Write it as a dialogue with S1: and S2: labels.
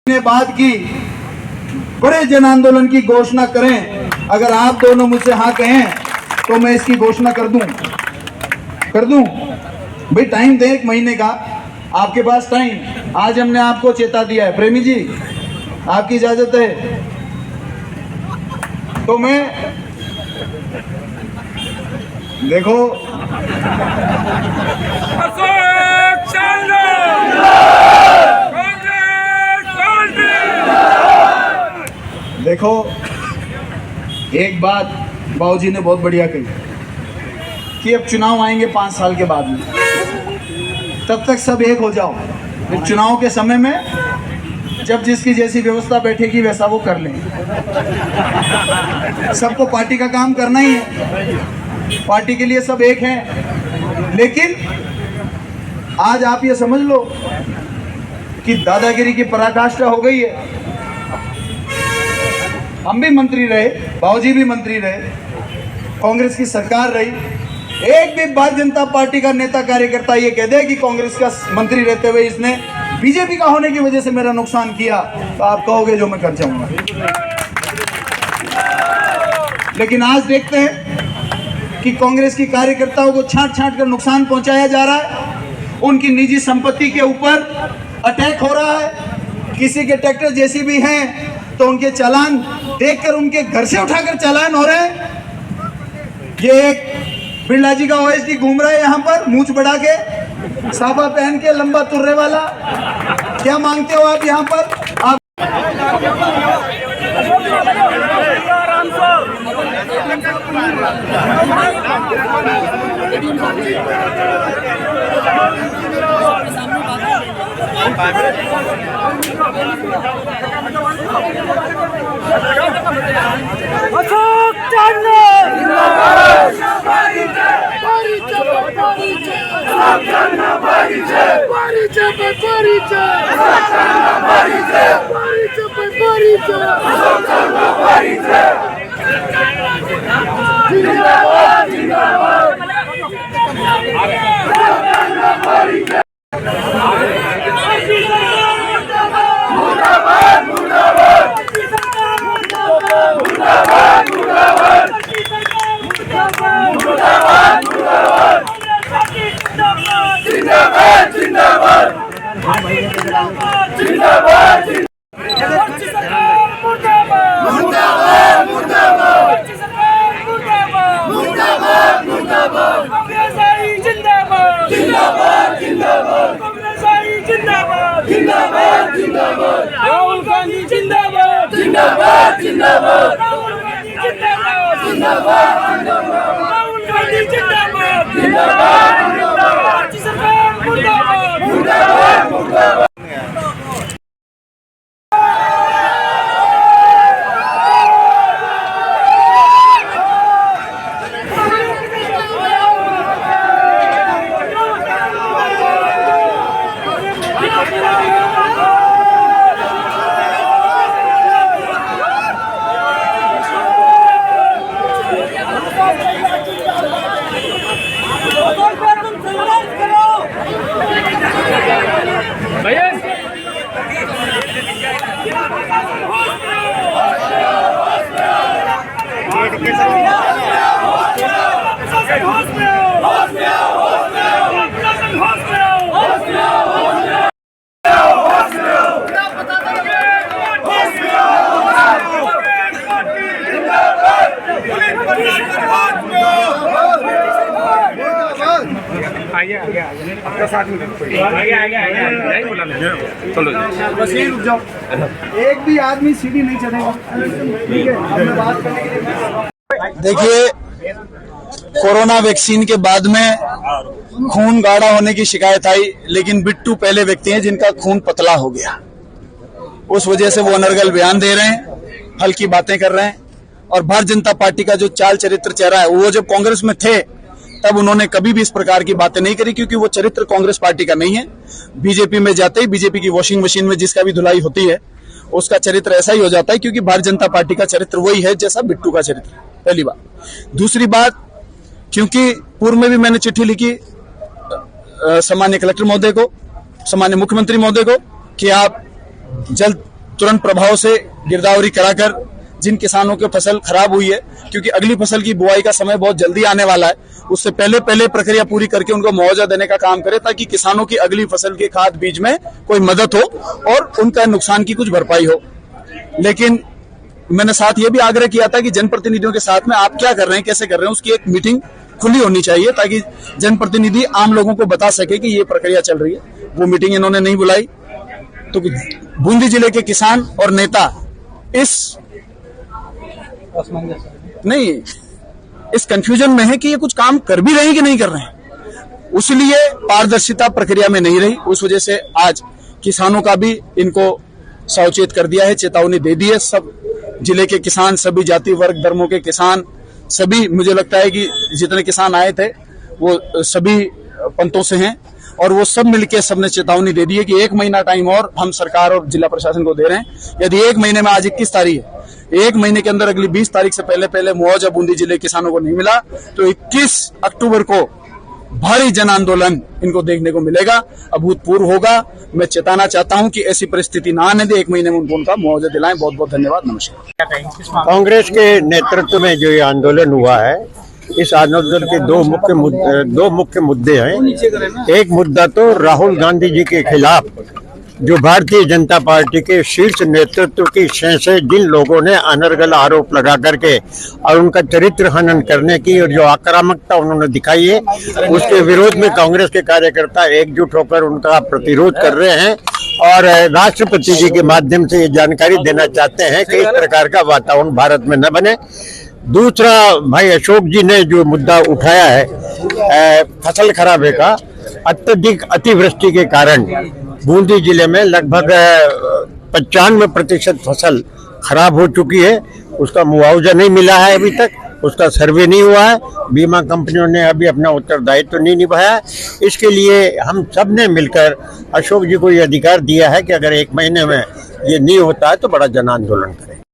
S1: ने बात की, बड़े जन आंदोलन की घोषणा करें। अगर आप दोनों मुझसे हाँ कहें तो मैं इसकी घोषणा कर दूं। भाई टाइम दें 1 महीने का, आपके पास टाइम। आज हमने आपको चेता दिया है। प्रेमी जी, आपकी इजाजत है तो मैं देखो एक बात बाबूजी ने बहुत बढ़िया कही कि अब चुनाव आएंगे 5 साल के बाद में, तब तक सब एक हो जाओ। फिर चुनाव के समय में जब जिसकी जैसी व्यवस्था बैठेगी वैसा वो कर लें। सबको पार्टी का काम करना ही है, पार्टी के लिए सब एक हैं। लेकिन आज आप ये समझ लो कि दादागिरी की पराकाष्ठा हो गई है। हम भी मंत्री रहे, बाबूजी भी मंत्री रहे, कांग्रेस की सरकार रही। एक भी भारतीय जनता पार्टी का नेता कार्यकर्ता ये कह दे कि कांग्रेस का मंत्री रहते हुए इसने बीजेपी का होने की वजह से मेरा नुकसान किया, तो आप कहोगे जो मैं कर जाऊंगा। लेकिन आज देखते हैं कि कांग्रेस की कार्यकर्ताओं को छांट कर नुकसान पहुंचाया जा रहा है। उनकी निजी संपत्ति के ऊपर अटैक हो रहा है। किसी के ट्रैक्टर जैसी भी हैं तो उनके चालान देखकर उनके घर से उठाकर चालान हो रहे हैं। ये एक बिरला जी का ओएसडी घूम रहा है यहाँ पर, मूंछ बढ़ा के, साफा पहन के, लंबा तुर्रे वाला। क्या मांगते हो आप यहाँ पर? आप
S2: अशोक राहुल गांधी जिंदाबाद, जिंदाबाद जिंदाबाद, राहुल गांधी जिंदाबाद, जिंदाबाद राहुल गांधी जिंदाबाद, जिंदाबाद जिंदाबाद, सरकार मुर्दाबाद, मुर्दाबाद मुर्दाबाद।
S1: एक भी आदमी सीढ़ी नहीं चढ़ेगा। ठीक है, हमने बात करने के लिए। देखिए, कोरोना वैक्सीन के बाद में खून गाढ़ा होने की शिकायत आई, लेकिन बिट्टू पहले व्यक्ति हैं जिनका खून पतला हो गया। उस वजह से वो अनर्गल बयान दे रहे हैं, फल की बातें कर रहे हैं। और भारतीय जनता पार्टी का जो चाल चरित्र चेहरा है, वो जब कांग्रेस में थे तब उन्होंने कभी भी इस प्रकार की बातें नहीं करी, क्योंकि वो चरित्र कांग्रेस पार्टी का नहीं है। बीजेपी में जाते ही बीजेपी की वॉशिंग मशीन में जिसका भी धुलाई होती है उसका चरित्र ऐसा ही हो जाता है, क्योंकि भारतीय जनता पार्टी का चरित्र वही है जैसा बिट्टू का चरित्र है। पहली बात। दूसरी बात, क्योंकि पूर्व में भी मैंने चिट्ठी लिखी सामान्य कलेक्टर महोदय को, सामान्य मुख्यमंत्री महोदय को, कि आप जल्द तुरंत प्रभाव से गिरदावरी कराकर जिन किसानों की फसल खराब हुई है, क्योंकि अगली फसल की बुआई का समय बहुत जल्दी आने वाला है, उससे पहले प्रक्रिया पूरी करके उनको मुआवजा देने का काम करे, ताकि किसानों की अगली फसल के खाद बीज में कोई मदद हो और उनका नुकसान की कुछ भरपाई हो। लेकिन मैंने साथ ये भी आग्रह किया था कि जनप्रतिनिधियों के साथ में आप क्या कर रहे हैं, कैसे कर रहे हैं, उसकी एक मीटिंग खुली होनी चाहिए, ताकि जनप्रतिनिधि आम लोगों को बता सके कि ये प्रक्रिया चल रही है। वो मीटिंग इन्होंने नहीं बुलाई, तो बूंदी जिले के किसान और नेता इस कंफ्यूजन में है कि ये कुछ काम कर भी रहे हैं कि नहीं कर रहे हैं, उसलिए पारदर्शिता प्रक्रिया में नहीं रही। उस वजह से आज किसानों का भी इनको सचेत कर दिया है, चेतावनी दे दी है। सब जिले के किसान, सभी जाति वर्ग धर्मों के किसान, सभी, मुझे लगता है कि जितने किसान आए थे वो सभी पंथों से हैं, और वो सब मिलके सबने चेतावनी दे दी है कि 1 महीना टाइम और हम सरकार और जिला प्रशासन को दे रहे हैं। यदि 1 महीने में, आज 21 तारीख है, 1 महीने के अंदर अगली 20 तारीख से पहले मुआवजा बूंदी जिले के किसानों को नहीं मिला तो 21 अक्टूबर को भारी जन आंदोलन इनको देखने को मिलेगा, अभूतपूर्व होगा। मैं चेताना चाहता हूं कि ऐसी परिस्थिति ना आने दे, 1 महीने में उनको उनका मुआवजा दिलाएं। बहुत बहुत धन्यवाद, नमस्कार।
S3: कांग्रेस के नेतृत्व में जो ये आंदोलन हुआ है, इस आंदोलन के दो मुख्य मुद्दे हैं। एक मुद्दा तो राहुल गांधी जी के खिलाफ जो भारतीय जनता पार्टी के शीर्ष नेतृत्व की से जिन लोगों ने अनर्गल आरोप लगा करके और उनका चरित्र हनन करने की और जो आक्रामकता उन्होंने दिखाई है, उसके विरोध में कांग्रेस के कार्यकर्ता एकजुट होकर उनका प्रतिरोध कर रहे हैं और राष्ट्रपति जी के माध्यम से ये जानकारी देना चाहते हैं कि इस प्रकार का वातावरण भारत में न बने। दूसरा, भाई अशोक जी ने जो मुद्दा उठाया है फसल खराबे का, अत्यधिक अतिवृष्टि के कारण बूंदी जिले में लगभग 95% फसल खराब हो चुकी है। उसका मुआवजा नहीं मिला है अभी तक, उसका सर्वे नहीं हुआ है, बीमा कंपनियों ने अभी अपना उत्तरदायित्व नहीं निभाया। इसके लिए हम सब ने मिलकर अशोक जी को ये अधिकार दिया है कि अगर 1 महीने में ये नहीं होता है तो बड़ा जन आंदोलन करें।